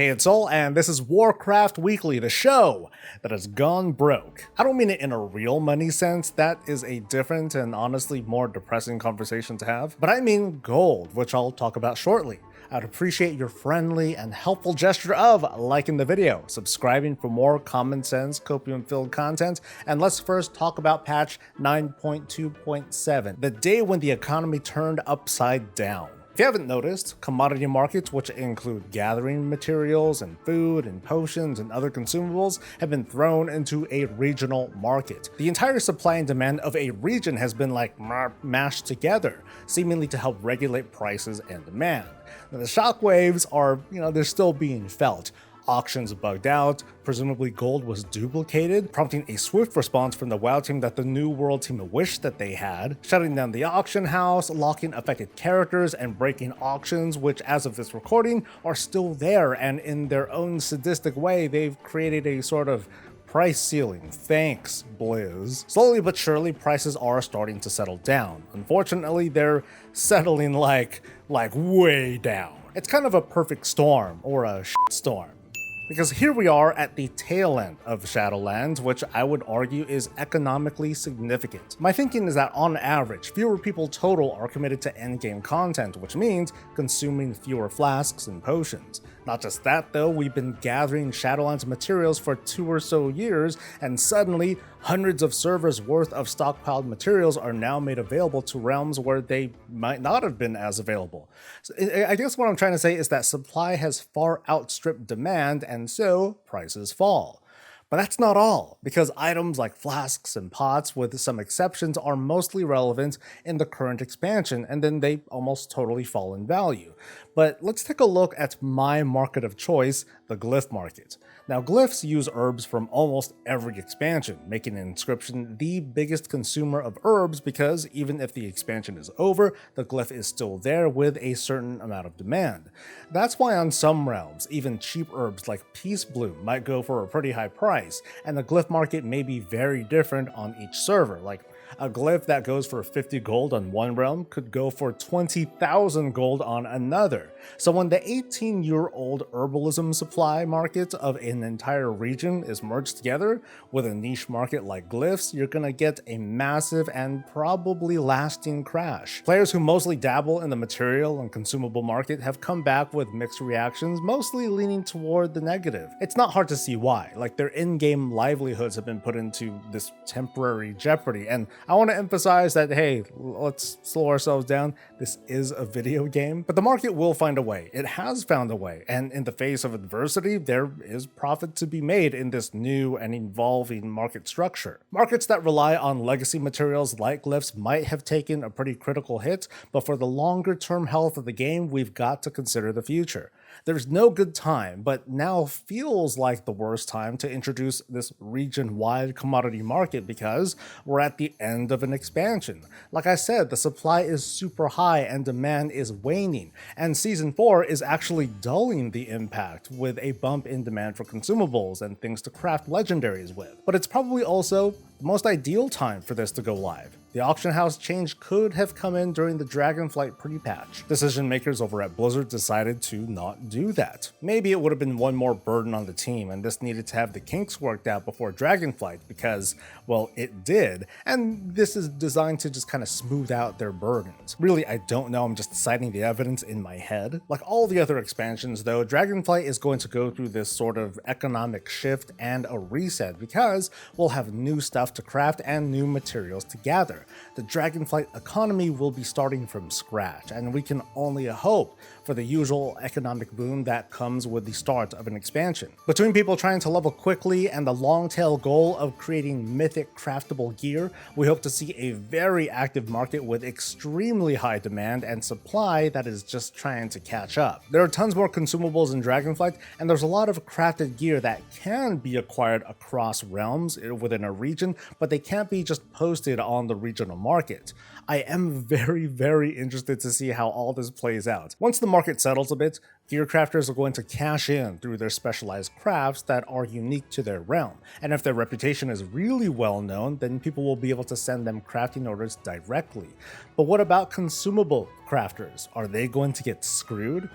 Hey, it's Soul, and this is Warcraft Weekly, the show that has gone broke. I don't mean it in a real money sense, that is a different and honestly more depressing conversation to have, but I mean gold, which I'll talk about shortly. I'd appreciate your friendly and helpful gesture of liking the video, subscribing for more common sense, copium-filled content, and let's first talk about patch 9.2.7, the day when the economy turned upside down. If you haven't noticed, commodity markets, which include gathering materials and food and potions and other consumables, have been thrown into a regional market. The entire supply and demand of a region has been mashed together, seemingly to help regulate prices and demand. Now, the shockwaves are, they're still being felt. Auctions bugged out, presumably gold was duplicated, prompting a swift response from the WoW team that the New World team wished that they had, shutting down the auction house, locking affected characters, and breaking auctions, which as of this recording are still there, and in their own sadistic way, they've created a sort of price ceiling. Thanks, Blizz. Slowly but surely, prices are starting to settle down. Unfortunately, they're settling like way down. It's kind of a perfect storm, or a storm. Because here we are at the tail end of Shadowlands, which I would argue is economically significant. My thinking is that on average, fewer people total are committed to endgame content, which means consuming fewer flasks and potions. Not just that though, we've been gathering Shadowlands materials for 2 or so years, and suddenly hundreds of servers worth of stockpiled materials are now made available to realms where they might not have been as available. So I guess what I'm trying to say is that supply has far outstripped demand, and so prices fall. But that's not all, because items like flasks and pots, with some exceptions, are mostly relevant in the current expansion, and then they almost totally fall in value. But let's take a look at my market of choice, the glyph market. Now, glyphs use herbs from almost every expansion, making Inscription the biggest consumer of herbs because even if the expansion is over, the glyph is still there with a certain amount of demand. That's why on some realms, even cheap herbs like Peace Bloom might go for a pretty high price, and the glyph market may be very different on each server. Like, a glyph that goes for 50 gold on one realm could go for 20,000 gold on another. So when the 18-year-old herbalism supply market of an entire region is merged together with a niche market like glyphs, you're gonna get a massive and probably lasting crash. Players who mostly dabble in the material and consumable market have come back with mixed reactions, mostly leaning toward the negative. It's not hard to see why, like their in-game livelihoods have been put into this temporary jeopardy, and I want to emphasize that, hey, let's slow ourselves down. This is a video game, but the market will find a way. It has found a way, and in the face of adversity, there is profit to be made in this new and evolving market structure. Markets that rely on legacy materials like glyphs might have taken a pretty critical hit, but for the longer-term health of the game, we've got to consider the future. There's no good time, but now feels like the worst time to introduce this region-wide commodity market because we're at the end of an expansion. Like I said, the supply is super high and demand is waning, and Season 4 is actually dulling the impact with a bump in demand for consumables and things to craft legendaries with. But it's probably also the most ideal time for this to go live. The auction house change could have come in during the Dragonflight pre-patch. Decision makers over at Blizzard decided to not do that. Maybe it would have been one more burden on the team, and this needed to have the kinks worked out before Dragonflight because, well, it did, and this is designed to just kind of smooth out their burdens. Really, I don't know, I'm just citing the evidence in my head. Like all the other expansions though, Dragonflight is going to go through this sort of economic shift and a reset because we'll have new stuff to craft and new materials to gather. The Dragonflight economy will be starting from scratch, and we can only hope for the usual economic boom that comes with the start of an expansion. Between people trying to level quickly and the long-tail goal of creating mythic craftable gear, we hope to see a very active market with extremely high demand and supply that is just trying to catch up. There are tons more consumables in Dragonflight, and there's a lot of crafted gear that can be acquired across realms within a region, but they can't be just posted on the regional market. I am very interested to see how all this plays out. Once the market settles a bit, gear crafters are going to cash in through their specialized crafts that are unique to their realm, and if their reputation is really well known, then people will be able to send them crafting orders directly. But what about consumable crafters? Are they going to get screwed?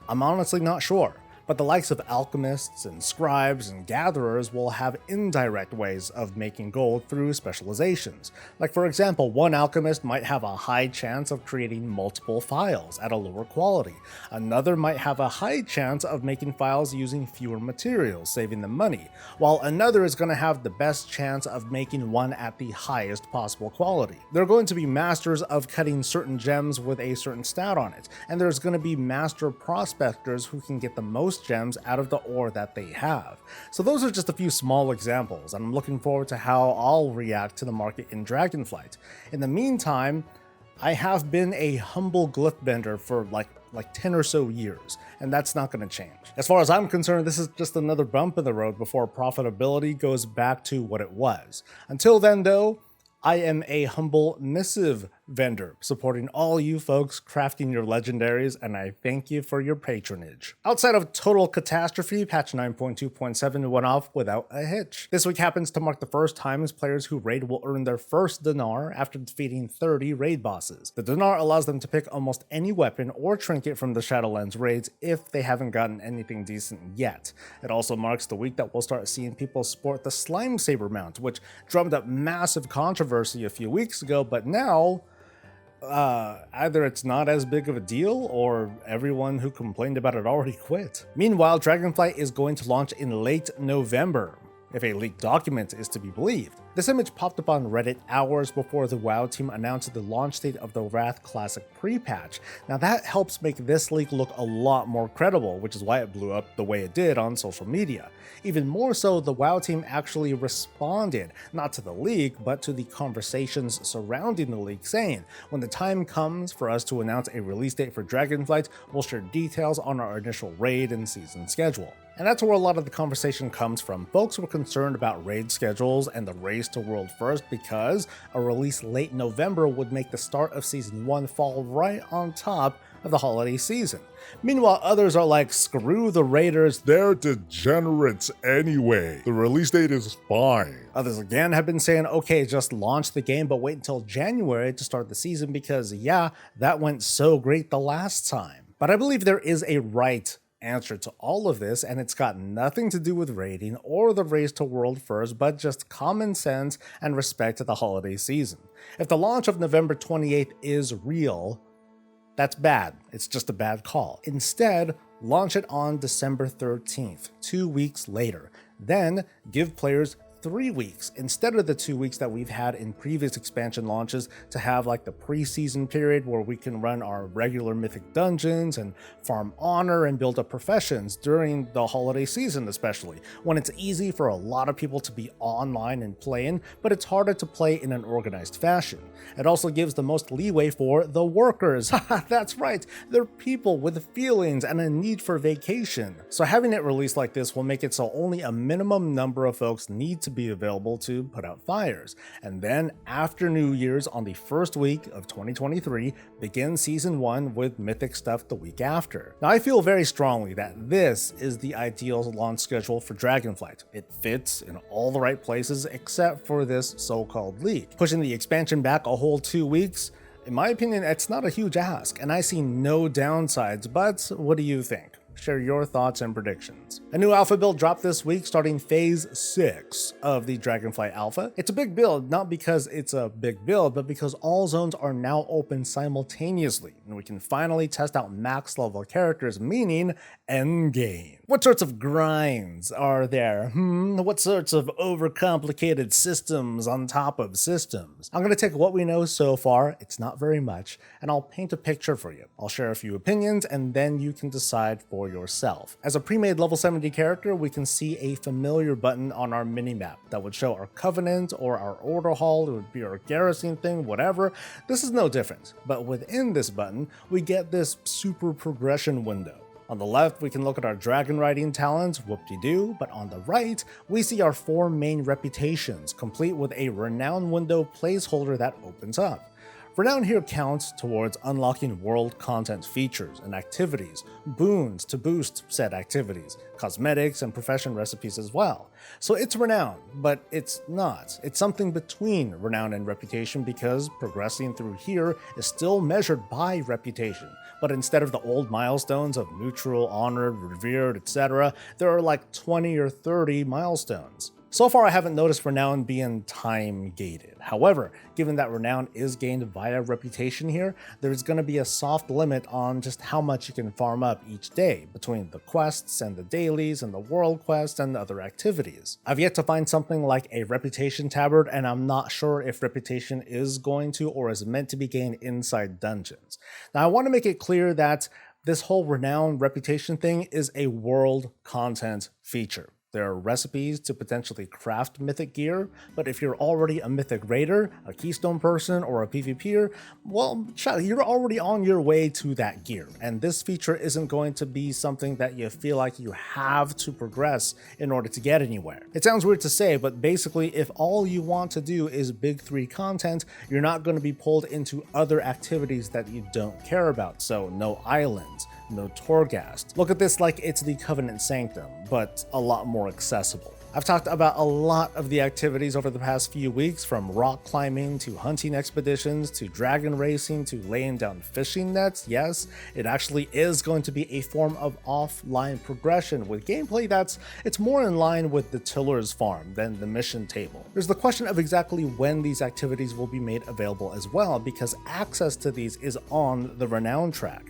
I'm honestly not sure. But the likes of alchemists and scribes and gatherers will have indirect ways of making gold through specializations. Like for example, one alchemist might have a high chance of creating multiple files at a lower quality. Another might have a high chance of making files using fewer materials, saving them money, while another is going to have the best chance of making one at the highest possible quality. There are going to be masters of cutting certain gems with a certain stat on it, and there's going to be master prospectors who can get the most gems out of the ore that they have. So those are just a few small examples, and I'm looking forward to how I'll react to the market in Dragonflight. In the meantime, I have been a humble glyph bender for like 10 or so years, and that's not going to change. As far as I'm concerned, this is just another bump in the road before profitability goes back to what it was. Until then though, I am a humble missive vendor supporting all you folks crafting your legendaries, and I thank you for your patronage. Outside of total catastrophe, patch 9.2.7 went off without a hitch. This week happens to mark the first time as players who raid will earn their first dinar after defeating 30 raid bosses. The dinar allows them to pick almost any weapon or trinket from the Shadowlands raids if they haven't gotten anything decent yet. It also marks the week that we'll start seeing people sport the Slime Saber mount, which drummed up massive controversy a few weeks ago, but now either it's not as big of a deal or everyone who complained about it already quit. Meanwhile, Dragonflight is going to launch in late November, if a leaked document is to be believed. This image popped up on Reddit hours before the WoW team announced the launch date of the Wrath Classic pre-patch. Now that helps make this leak look a lot more credible, which is why it blew up the way it did on social media. Even more so, the WoW team actually responded, not to the leak, but to the conversations surrounding the leak, saying, when the time comes for us to announce a release date for Dragonflight, we'll share details on our initial raid and season schedule. And that's where a lot of the conversation comes from. Folks were concerned about raid schedules and the race to World First because a release late November would make the start of Season 1 fall right on top of the holiday season. Meanwhile, others are like, screw the raiders, they're degenerates anyway. The release date is fine. Others again have been saying, okay, just launch the game, but wait until January to start the season because yeah, that went so great the last time. But I believe there is a right answer to all of this, and it's got nothing to do with raiding or the race to World First, but just common sense and respect to the holiday season. If the launch of November 28th is real, that's bad. It's just a bad call. Instead, launch it on December 13th, 2 weeks later. Then give players 3 weeks instead of the 2 weeks that we've had in previous expansion launches to have like the preseason period where we can run our regular mythic dungeons and farm honor and build up professions during the holiday season, especially when it's easy for a lot of people to be online and playing, but it's harder to play in an organized fashion. It also gives the most leeway for the workers. That's right, they're people with feelings and a need for vacation. So having it released like this will make it so only a minimum number of folks need to be available to put out fires. And then after New Year's on the first week of 2023, begin Season 1 with mythic stuff the week after. Now I feel very strongly that this is the ideal launch schedule for Dragonflight. It fits in all the right places except for this so-called leak. Pushing the expansion back a whole 2 weeks, in my opinion, it's not a huge ask, and I see no downsides, but what do you think? Share your thoughts and predictions. A new alpha build dropped this week starting phase 6 of the Dragonflight alpha. It's a big build, not because it's a big build, but because all zones are now open simultaneously, and we can finally test out max level characters, meaning Endgame. What sorts of grinds are there? What sorts of overcomplicated systems on top of systems? I'm going to take what we know so far, it's not very much, and I'll paint a picture for you. I'll share a few opinions, and then you can decide for yourself. As a pre-made level 70 character, we can see a familiar button on our minimap that would show our Covenant or our Order Hall. It would be our garrison thing, whatever. This is no different, but within this button, we get this super progression window. On the left, we can look at our dragon riding talents, whoop-de-doo, but on the right, we see our 4 main reputations, complete with a Renown window placeholder that opens up. Renown here counts towards unlocking world content features and activities, boons to boost said activities, cosmetics, and profession recipes as well. So it's Renown, but it's not. It's something between Renown and Reputation because progressing through here is still measured by Reputation, but instead of the old milestones of neutral, honored, revered, etc., there are like 20 or 30 milestones. So far, I haven't noticed Renown being time-gated. However, given that Renown is gained via Reputation here, there's going to be a soft limit on just how much you can farm up each day between the quests and the dailies and the world quest and other activities. I've yet to find something like a Reputation tabard, and I'm not sure if Reputation is going to or is meant to be gained inside dungeons. Now, I want to make it clear that this whole Renown Reputation thing is a world content feature. There are recipes to potentially craft mythic gear, but if you're already a mythic raider, a keystone person, or a PvPer, well, you're already on your way to that gear, and this feature isn't going to be something that you feel like you have to progress in order to get anywhere. It sounds weird to say, but basically, if all you want to do is big 3 content, you're not going to be pulled into other activities that you don't care about, so no islands, no Torghast. Look at this like it's the Covenant Sanctum, but a lot more accessible. I've talked about a lot of the activities over the past few weeks, from rock climbing to hunting expeditions to dragon racing to laying down fishing nets. Yes, it actually is going to be a form of offline progression with gameplay it's more in line with the Tiller's farm than the mission table. There's the question of exactly when these activities will be made available as well, because access to these is on the Renown track.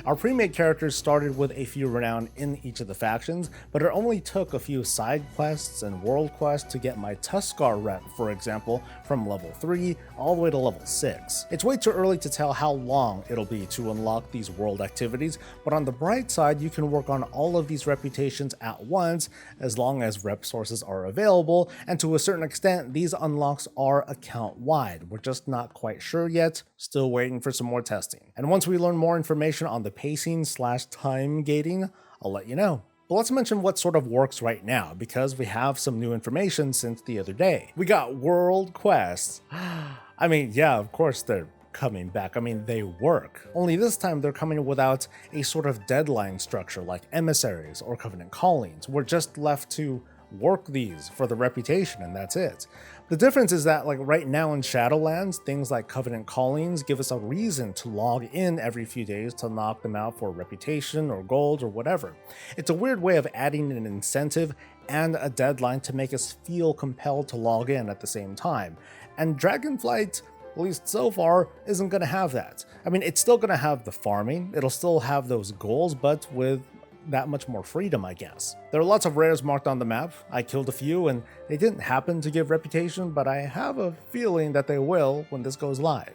Our pre-made characters started with a few Renown in each of the factions, but it only took a few side quests and world quests to get my Tuskar rep, for example, from level 3 all the way to level 6. It's way too early to tell how long it'll be to unlock these world activities, but on the bright side, you can work on all of these reputations at once as long as rep sources are available, and to a certain extent, these unlocks are account-wide. We're just not quite sure yet, still waiting for some more testing. And once we learn more information on the pacing/time gating, I'll let you know. But let's mention what sort of works right now, because we have some new information since the other day. We got world quests. I mean, yeah, of course they're coming back. I mean, they work. Only this time they're coming without a sort of deadline structure like emissaries or covenant callings. We're just left to work these for the reputation, and that's it. The difference is that, like right now in Shadowlands, things like Covenant Callings give us a reason to log in every few days to knock them out for reputation or gold or whatever. It's a weird way of adding an incentive and a deadline to make us feel compelled to log in at the same time. And Dragonflight, at least so far, isn't going to have that. I mean, it's still going to have the farming, it'll still have those goals, but with that much more freedom, I guess. There are lots of rares marked on the map. I killed a few and they didn't happen to give reputation, but I have a feeling that they will when this goes live.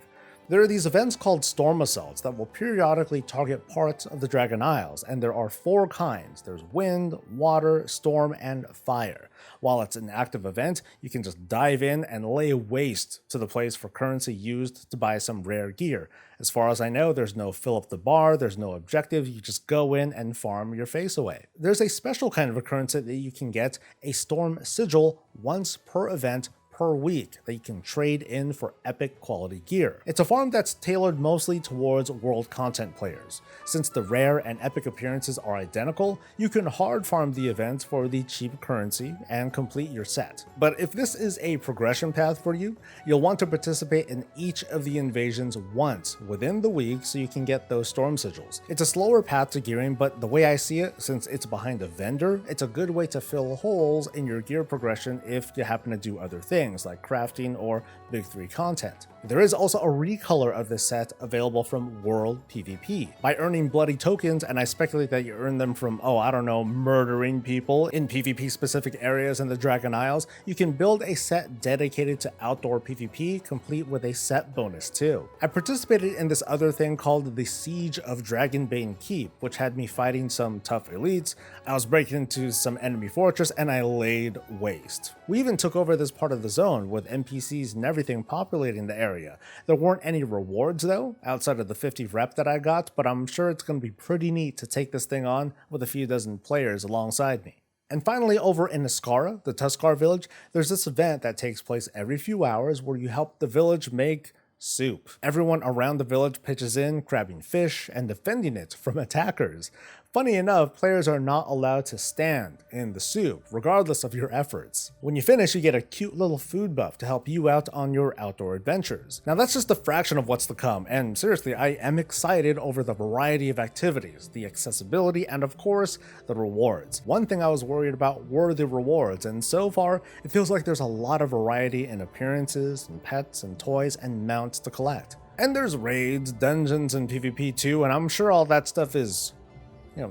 There are these events called storm assaults that will periodically target parts of the Dragon Isles, and there are 4 kinds. There's wind, water, storm, and fire. While it's an active event, you can just dive in and lay waste to the place for currency used to buy some rare gear. As far as I know, there's no fill up the bar, there's no objective, you just go in and farm your face away. There's a special kind of a currency that you can get, a storm sigil, once per event per week that you can trade in for epic quality gear. It's a farm that's tailored mostly towards world content players. Since the rare and epic appearances are identical, you can hard farm the events for the cheap currency and complete your set. But if this is a progression path for you, you'll want to participate in each of the invasions once within the week so you can get those storm sigils. It's a slower path to gearing, but the way I see it, since it's behind a vendor, it's a good way to fill holes in your gear progression if you happen to do other things like crafting or big 3 content. There is also a recolor of this set available from World PvP. By earning bloody tokens, and I speculate that you earn them from, murdering people in PvP specific areas in the Dragon Isles, you can build a set dedicated to outdoor PvP, complete with a set bonus too. I participated in this other thing called the Siege of Dragonbane Keep, which had me fighting some tough elites. I was breaking into some enemy fortress and I laid waste. We even took over this part of the zone with NPCs and everything populating the area. There weren't any rewards though, outside of the 50 rep that I got, but I'm sure it's going to be pretty neat to take this thing on with a few dozen players alongside me. And finally, over in Ascara, the Tuskar village, there's this event that takes place every few hours where you help the village make soup. Everyone around the village pitches in, grabbing fish and defending it from attackers. Funny enough, players are not allowed to stand in the soup, regardless of your efforts. When you finish, you get a cute little food buff to help you out on your outdoor adventures. Now that's just a fraction of what's to come, and seriously, I am excited over the variety of activities, the accessibility, and of course, the rewards. One thing I was worried about were the rewards, and so far, it feels like there's a lot of variety in appearances, and pets, and toys, and mounts to collect. And there's raids, dungeons, and PvP too, and I'm sure all that stuff is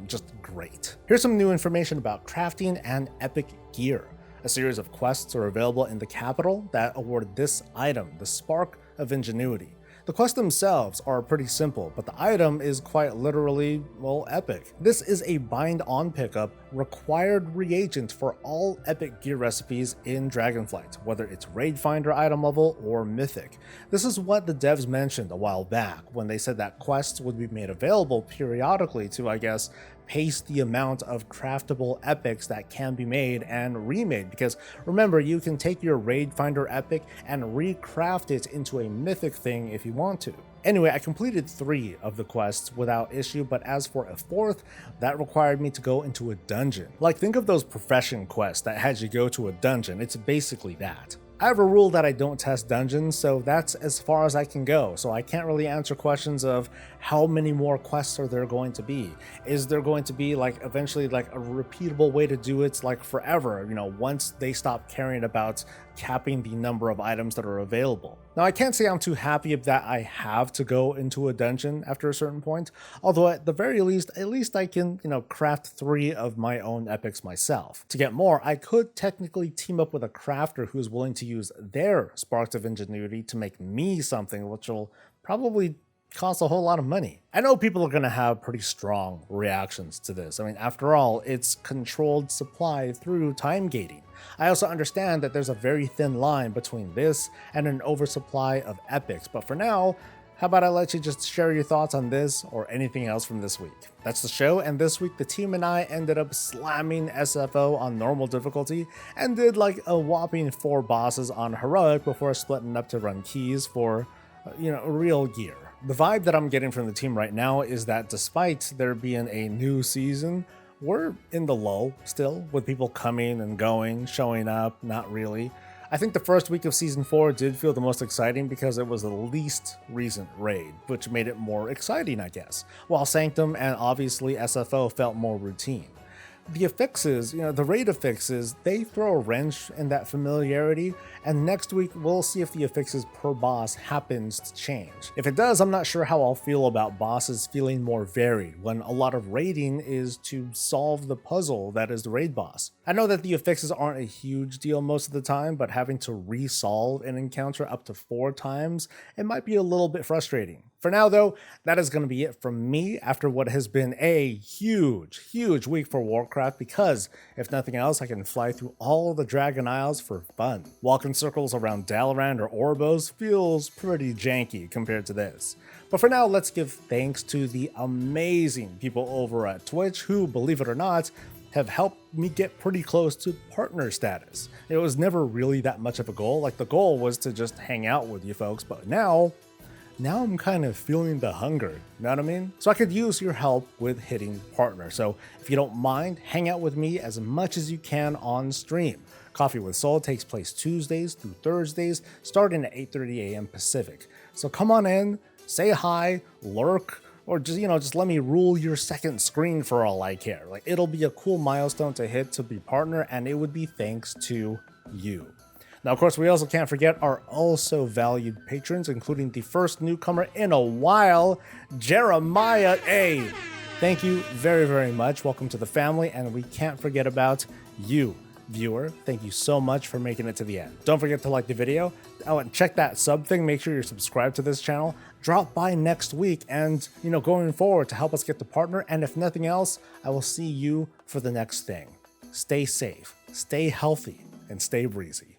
just great. Here's some new information about crafting and epic gear. A series of quests are available in the capital that award this item, the Spark of Ingenuity. The quests themselves are pretty simple, but the item is quite literally, well, epic. This is a bind-on pickup, required reagent for all epic gear recipes in Dragonflight, whether it's Raid Finder item level or Mythic. This is what the devs mentioned a while back when they said that quests would be made available periodically to, I guess, pace the amount of craftable epics that can be made and remade, because remember, you can take your Raid Finder epic and recraft it into a mythic thing if you want to. Anyway, I completed 3 of the quests without issue, but as for a 4th, that required me to go into a dungeon. Like, think of those profession quests that had you go to a dungeon. It's basically that. I have a rule that I don't test dungeons, so that's as far as I can go, so I can't really answer questions of how many more quests are there going to be. Is there going to be eventually a repeatable way to do it forever, once they stop caring about capping the number of items that are available. Now, I can't say I'm too happy that I have to go into a dungeon after a certain point, although at the very least, I can, craft 3 of my own epics myself. To get more, I could technically team up with a crafter who's willing to use their Sparks of Ingenuity to make me something, which will probably cost a whole lot of money. I know people are going to have pretty strong reactions to this. I mean, after all, it's controlled supply through Timegating. I also understand that there's a very thin line between this and an oversupply of epics, but for now, how about I let you just share your thoughts on this or anything else from this week. That's the show, and this week the team and I ended up slamming SFO on normal difficulty and did a whopping 4 bosses on heroic before splitting up to run keys for, real gear. The vibe that I'm getting from the team right now is that despite there being a new season, we're in the lull still, with people coming and going, showing up, not really. I think the first week of Season 4 did feel the most exciting because it was the least recent raid, which made it more exciting, I guess, while Sanctum and obviously SFO felt more routine. The affixes, the raid affixes, they throw a wrench in that familiarity, and next week we'll see if the affixes per boss happens to change. If it does, I'm not sure how I'll feel about bosses feeling more varied when a lot of raiding is to solve the puzzle that is the raid boss. I know that the affixes aren't a huge deal most of the time, but having to resolve an encounter up to 4 times, it might be a little bit frustrating. For now though, that is going to be it from me after what has been a huge week for Warcraft, because if nothing else, I can fly through all the Dragon Isles for fun. Walking circles around Dalaran or Oribos feels pretty janky compared to this. But for now, let's give thanks to the amazing people over at Twitch who, believe it or not, have helped me get pretty close to partner status. It was never really that much of a goal. The goal was to just hang out with you folks, but now I'm kind of feeling the hunger, you know what I mean? So I could use your help with hitting partner. So if you don't mind, hang out with me as much as you can on stream. Coffee with Soul takes place Tuesdays through Thursdays, starting at 8:30 a.m. Pacific. So come on in, say hi, lurk, or just let me rule your second screen for all I care. It'll be a cool milestone to hit to be partner, and it would be thanks to you. Now, of course, we also can't forget our also valued patrons, including the first newcomer in a while, Jeremiah A. Thank you very much. Welcome to the family, and we can't forget about you, viewer. Thank you so much for making it to the end. Don't forget to like the video. Oh, and check that sub thing. Make sure you're subscribed to this channel. Drop by next week and, going forward to help us get the partner. And if nothing else, I will see you for the next thing. Stay safe, stay healthy, and stay breezy.